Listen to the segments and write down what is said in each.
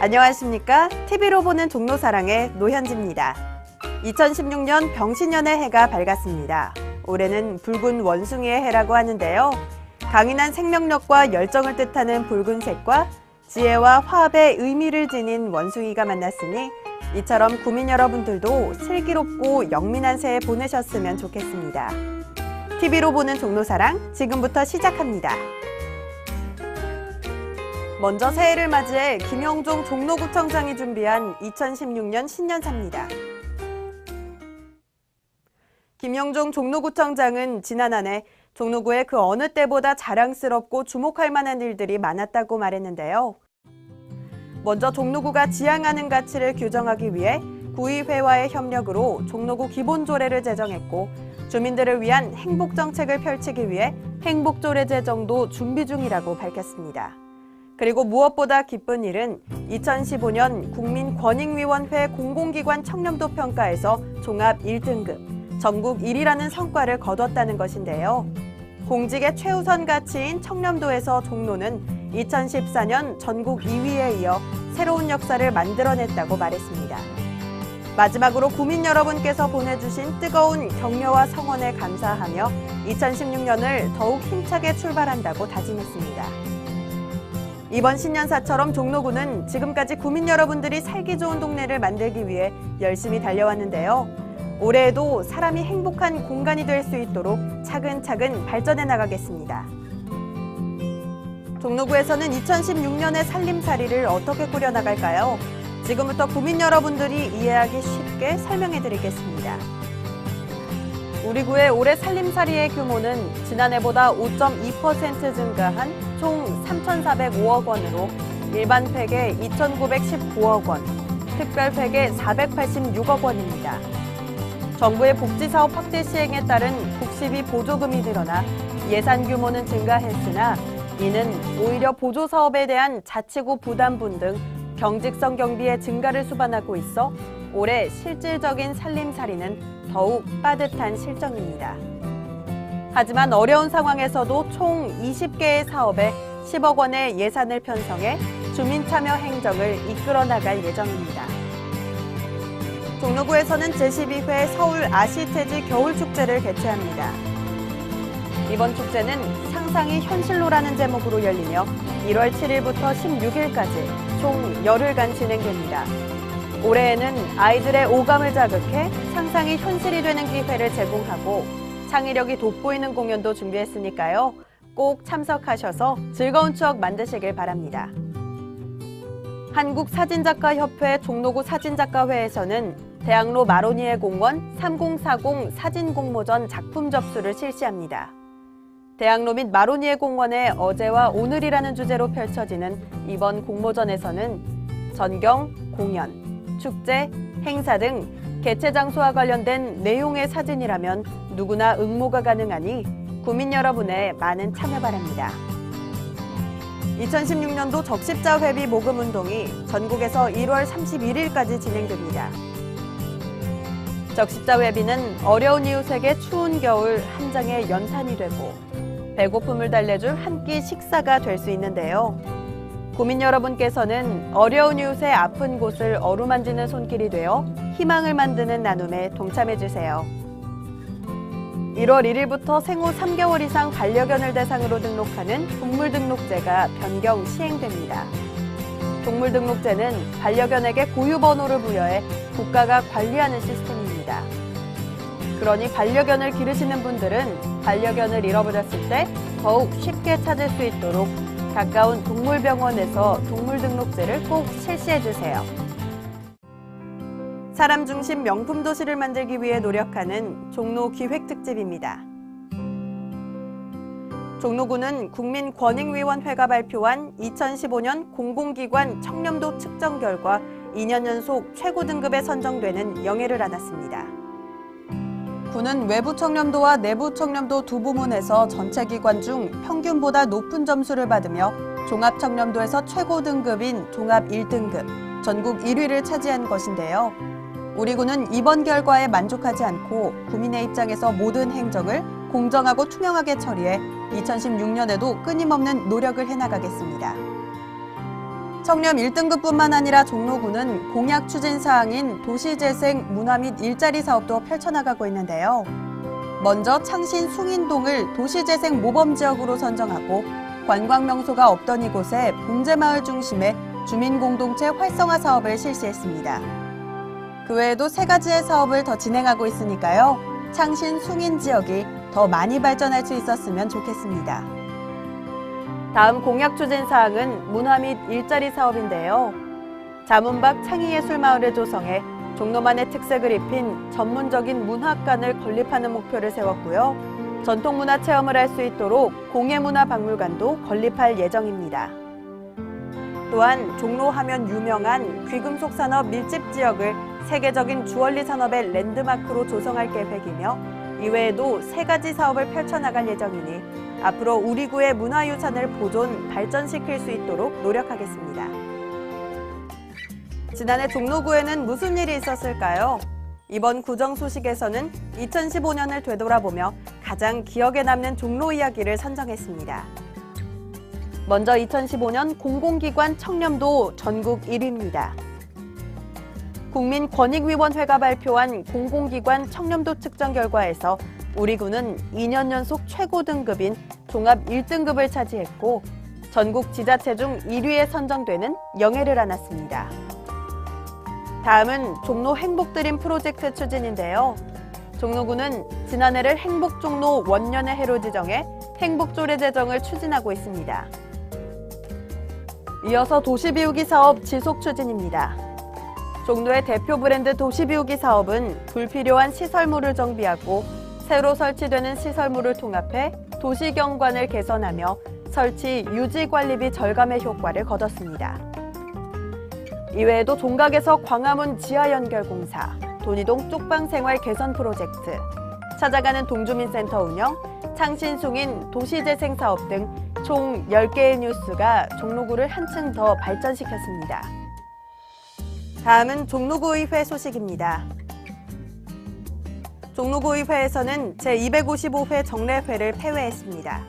안녕하십니까? TV로 보는 종로사랑의 노현지입니다. 2016년 병신년의 해가 밝았습니다. 올해는 붉은 원숭이의 해라고 하는데요. 강인한 생명력과 열정을 뜻하는 붉은색과 지혜와 화합의 의미를 지닌 원숭이가 만났으니 이처럼 구민 여러분들도 슬기롭고 영민한 새해 보내셨으면 좋겠습니다. TV로 보는 종로사랑 지금부터 시작합니다. 먼저 새해를 맞이해 김영종 종로구청장이 준비한 2016년 신년사입니다. 김영종 종로구청장은 지난 한 해 종로구에 그 어느 때보다 자랑스럽고 주목할 만한 일들이 많았다고 말했는데요. 먼저 종로구가 지향하는 가치를 규정하기 위해 구의회와의 협력으로 종로구 기본조례를 제정했고 주민들을 위한 행복정책을 펼치기 위해 행복조례 제정도 준비 중이라고 밝혔습니다. 그리고 무엇보다 기쁜 일은 2015년 국민권익위원회 공공기관 청렴도 평가에서 종합 1등급, 전국 1위라는 성과를 거뒀다는 것인데요. 공직의 최우선 가치인 청렴도에서 종로는 2014년 전국 2위에 이어 새로운 역사를 만들어냈다고 말했습니다. 마지막으로 구민 여러분께서 보내주신 뜨거운 격려와 성원에 감사하며 2016년을 더욱 힘차게 출발한다고 다짐했습니다. 이번 신년사처럼 종로구는 지금까지 구민 여러분들이 살기 좋은 동네를 만들기 위해 열심히 달려왔는데요. 올해에도 사람이 행복한 공간이 될 수 있도록 차근차근 발전해 나가겠습니다. 종로구에서는 2016년의 살림살이를 어떻게 꾸려나갈까요? 지금부터 구민 여러분들이 이해하기 쉽게 설명해 드리겠습니다. 우리 구의 올해 살림살이의 규모는 지난해보다 5.2% 증가한 총 3,405억 원으로 일반 팩에 2,919억 원, 특별 팩에 486억 원입니다. 정부의 복지사업 확대 시행에 따른 복지비 보조금이 늘어나 예산 규모는 증가했으나 이는 오히려 보조사업에 대한 자치구 부담분 등 경직성 경비의 증가를 수반하고 있어 올해 실질적인 살림살이는 더욱 빠듯한 실정입니다. 하지만 어려운 상황에서도 총 20개의 사업에 10억 원의 예산을 편성해 주민참여 행정을 이끌어 나갈 예정입니다. 종로구에서는 제12회 서울 아시태지 겨울축제를 개최합니다. 이번 축제는 상상이 현실로라는 제목으로 열리며 1월 7일부터 16일까지 총 열흘간 진행됩니다. 올해에는 아이들의 오감을 자극해 상상이 현실이 되는 기회를 제공하고 창의력이 돋보이는 공연도 준비했으니까요. 꼭 참석하셔서 즐거운 추억 만드시길 바랍니다. 한국사진작가협회 종로구 사진작가회에서는 대학로 마로니에 공원 3040 사진공모전 작품 접수를 실시합니다. 대학로 및 마로니에 공원의 어제와 오늘이라는 주제로 펼쳐지는 이번 공모전에서는 전경, 공연, 축제, 행사 등 개최 장소와 관련된 내용의 사진이라면 누구나 응모가 가능하니 구민 여러분의 많은 참여 바랍니다. 2016년도 적십자 회비 모금 운동이 전국에서 1월 31일까지 진행됩니다. 적십자 회비는 어려운 이웃에게 추운 겨울 한 장의 연탄이 되고 배고픔을 달래줄 한 끼 식사가 될 수 있는데요. 구민 여러분께서는 어려운 이웃의 아픈 곳을 어루만지는 손길이 되어 희망을 만드는 나눔에 동참해주세요. 1월 1일부터 생후 3개월 이상 반려견을 대상으로 등록하는 동물등록제가 변경 시행됩니다. 동물등록제는 반려견에게 고유번호를 부여해 국가가 관리하는 시스템입니다. 그러니 반려견을 기르시는 분들은 반려견을 잃어버렸을 때 더욱 쉽게 찾을 수 있도록 가까운 동물병원에서 동물등록제를 꼭 실시해주세요. 사람 중심 명품 도시를 만들기 위해 노력하는 종로 기획특집입니다. 종로구는 국민권익위원회가 발표한 2015년 공공기관 청렴도 측정 결과 2년 연속 최고 등급에 선정되는 영예를 안았습니다. 구는 외부 청렴도와 내부 청렴도 두 부문에서 전체 기관 중 평균보다 높은 점수를 받으며 종합 청렴도에서 최고 등급인 종합 1등급, 전국 1위를 차지한 것인데요. 우리 구는 이번 결과에 만족하지 않고 구민의 입장에서 모든 행정을 공정하고 투명하게 처리해 2016년에도 끊임없는 노력을 해나가겠습니다. 청렴 1등급뿐만 아니라 종로구는 공약 추진 사항인 도시재생, 문화 및 일자리 사업도 펼쳐나가고 있는데요. 먼저 창신 숭인동을 도시재생 모범지역으로 선정하고 관광명소가 없던 이곳에 봉제마을 중심의 주민공동체 활성화 사업을 실시했습니다. 그 외에도 3가지의 사업을 더 진행하고 있으니까요. 창신 숭인 지역이 더 많이 발전할 수 있었으면 좋겠습니다. 다음 공약 추진 사항은 문화 및 일자리 사업인데요. 자문박 창의예술마을을 조성해 종로만의 특색을 입힌 전문적인 문화관을 건립하는 목표를 세웠고요. 전통문화 체험을 할 수 있도록 공예문화박물관도 건립할 예정입니다. 또한 종로 하면 유명한 귀금속 산업 밀집 지역을 세계적인 주얼리 산업의 랜드마크로 조성할 계획이며 이외에도 3가지 사업을 펼쳐나갈 예정이니 앞으로 우리 구의 문화유산을 보존, 발전시킬 수 있도록 노력하겠습니다. 지난해 종로구에는 무슨 일이 있었을까요? 이번 구정 소식에서는 2015년을 되돌아보며 가장 기억에 남는 종로 이야기를 선정했습니다. 먼저 2015년 공공기관 청렴도 전국 1위입니다. 국민권익위원회가 발표한 공공기관 청렴도 측정 결과에서 우리 구는 2년 연속 최고 등급인 종합 1등급을 차지했고 전국 지자체 중 1위에 선정되는 영예를 안았습니다. 다음은 종로 행복드림 프로젝트 추진인데요. 종로구는 지난해를 행복종로 원년의 해로 지정해 행복조례 제정을 추진하고 있습니다. 이어서 도시비우기 사업 지속 추진입니다. 종로의 대표 브랜드 도시비우기 사업은 불필요한 시설물을 정비하고 새로 설치되는 시설물을 통합해 도시경관을 개선하며 설치 유지 관리비 절감의 효과를 거뒀습니다. 이외에도 종각에서 광화문 지하연결공사, 돈이동 쪽방생활 개선 프로젝트, 찾아가는 동주민센터 운영, 창신숭인 도시재생 사업 등 총 10개의 뉴스가 종로구를 한층 더 발전시켰습니다. 다음은 종로구의회 소식입니다. 종로구의회에서는 제255회 정례회를 폐회했습니다.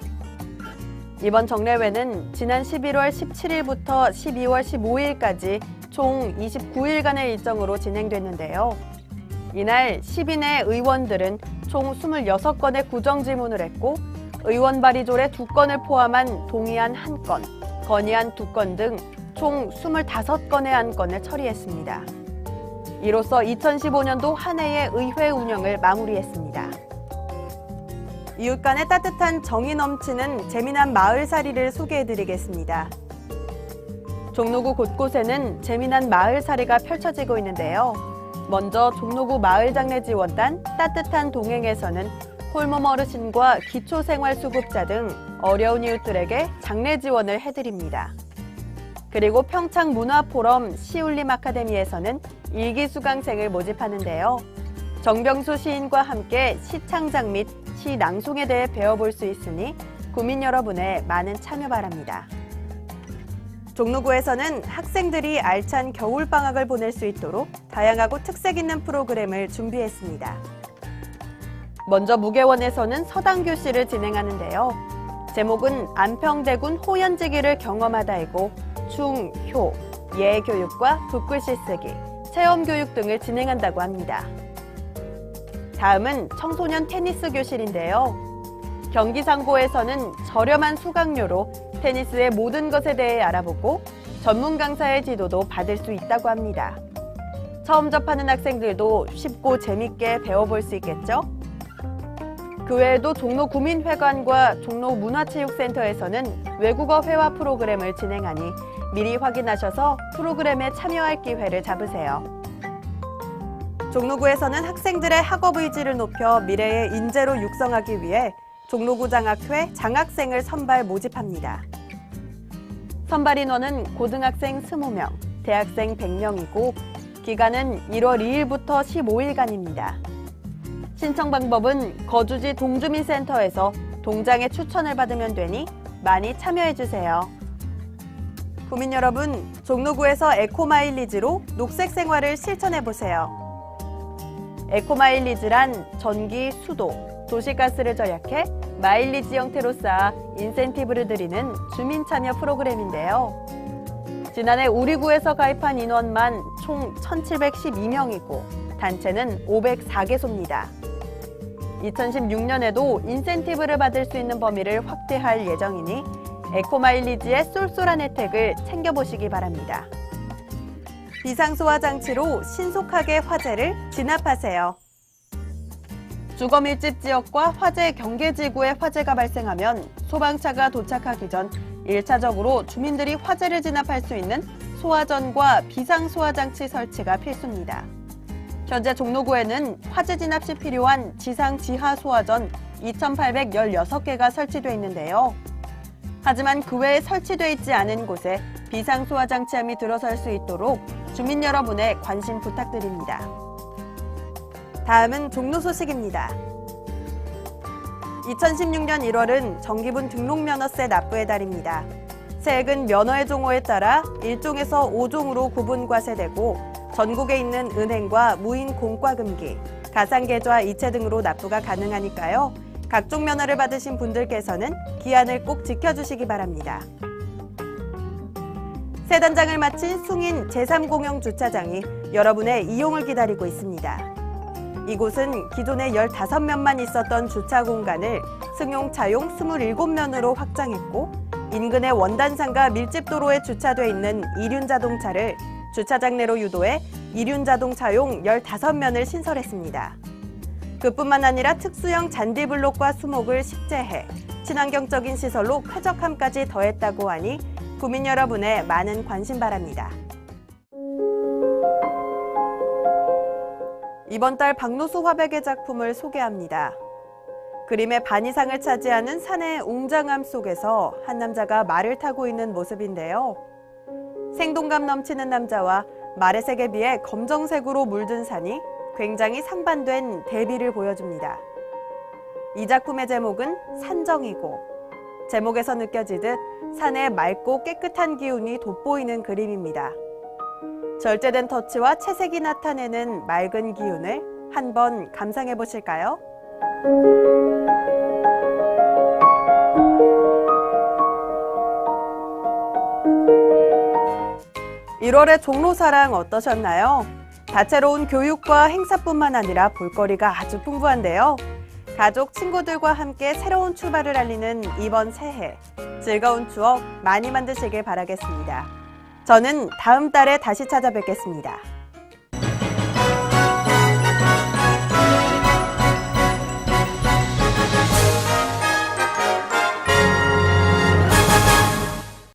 이번 정례회는 지난 11월 17일부터 12월 15일까지 총 29일간의 일정으로 진행됐는데요. 이날 10인의 의원들은 총 26건의 구정질문을 했고 의원 발의조례 2건을 포함한 동의안 1건, 건의안 2건 등 총 25건의 안건을 처리했습니다. 이로써 2015년도 한 해의 의회 운영을 마무리했습니다. 이웃 간의 따뜻한 정이 넘치는 재미난 마을살이를 소개해드리겠습니다. 종로구 곳곳에는 재미난 마을살이가 펼쳐지고 있는데요. 먼저 종로구 마을장례지원단 따뜻한 동행에서는 홀몸 어르신과 기초생활수급자 등 어려운 이웃들에게 장례 지원을 해드립니다. 그리고 평창문화포럼 시울림 아카데미에서는 일기수강생을 모집하는데요. 정병수 시인과 함께 시창작 및 시낭송에 대해 배워볼 수 있으니 구민 여러분의 많은 참여 바랍니다. 종로구에서는 학생들이 알찬 겨울방학을 보낼 수 있도록 다양하고 특색 있는 프로그램을 준비했습니다. 먼저 무계원에서는 서당교실을 진행하는데요. 제목은 안평대군 호연지기를 경험하다이고 충, 효, 예교육과 붓글씨 쓰기, 체험교육 등을 진행한다고 합니다. 다음은 청소년 테니스 교실인데요. 경기상고에서는 저렴한 수강료로 테니스의 모든 것에 대해 알아보고 전문 강사의 지도도 받을 수 있다고 합니다. 처음 접하는 학생들도 쉽고 재밌게 배워볼 수 있겠죠? 그 외에도 종로 구민회관과 종로 문화체육센터에서는 외국어 회화 프로그램을 진행하니 미리 확인하셔서 프로그램에 참여할 기회를 잡으세요. 종로구에서는 학생들의 학업 의지를 높여 미래의 인재로 육성하기 위해 종로구 장학회 장학생을 선발 모집합니다. 선발 인원은 고등학생 20명, 대학생 100명이고 기간은 1월 2일부터 15일간입니다. 신청 방법은 거주지 동주민센터에서 동장의 추천을 받으면 되니 많이 참여해주세요. 구민 여러분, 종로구에서 에코마일리지로 녹색 생활을 실천해보세요. 에코마일리지란 전기, 수도, 도시가스를 절약해 마일리지 형태로 쌓아 인센티브를 드리는 주민 참여 프로그램인데요. 지난해 우리구에서 가입한 인원만 총 1,712명이고 단체는 504개소입니다. 2016년에도 인센티브를 받을 수 있는 범위를 확대할 예정이니 에코마일리지의 쏠쏠한 혜택을 챙겨보시기 바랍니다. 비상소화 장치로 신속하게 화재를 진압하세요. 주거 밀집 지역과 화재 경계지구에 화재가 발생하면 소방차가 도착하기 전 1차적으로 주민들이 화재를 진압할 수 있는 소화전과 비상소화장치 설치가 필수입니다. 현재 종로구에는 화재 진압 시 필요한 지상 지하 소화전 2,816개가 설치되어 있는데요. 하지만 그 외에 설치되어 있지 않은 곳에 비상소화장치함이 들어설 수 있도록 주민 여러분의 관심 부탁드립니다. 다음은 종로 소식입니다. 2016년 1월은 정기분 등록면허세 납부의 달입니다. 세액은 면허의 종호에 따라 1종에서 5종으로 구분 과세되고 전국에 있는 은행과 무인 공과금기, 가상계좌 이체 등으로 납부가 가능하니까요. 각종 면허를 받으신 분들께서는 기한을 꼭 지켜주시기 바랍니다. 새 단장을 마친 숭인 제3공영 주차장이 여러분의 이용을 기다리고 있습니다. 이곳은 기존에 15면만 있었던 주차 공간을 승용차용 27면으로 확장했고 인근의 원단상가 밀집도로에 주차돼 있는 이륜자동차를 주차장 내로 유도해 이륜자동차용 15면을 신설했습니다. 그뿐만 아니라 특수형 잔디블록과 수목을 식재해 친환경적인 시설로 쾌적함까지 더했다고 하니 구민 여러분의 많은 관심 바랍니다. 이번 달 박노수 화백의 작품을 소개합니다. 그림의 반 이상을 차지하는 산의 웅장함 속에서 한 남자가 말을 타고 있는 모습인데요. 생동감 넘치는 남자와 말의 색에 비해 검정색으로 물든 산이 굉장히 상반된 대비를 보여줍니다. 이 작품의 제목은 산정이고 제목에서 느껴지듯 산의 맑고 깨끗한 기운이 돋보이는 그림입니다. 절제된 터치와 채색이 나타내는 맑은 기운을 한번 감상해 보실까요? 1월의 종로사랑 어떠셨나요? 다채로운 교육과 행사뿐만 아니라 볼거리가 아주 풍부한데요. 가족, 친구들과 함께 새로운 출발을 알리는 이번 새해, 즐거운 추억 많이 만드시길 바라겠습니다. 저는 다음 달에 다시 찾아뵙겠습니다.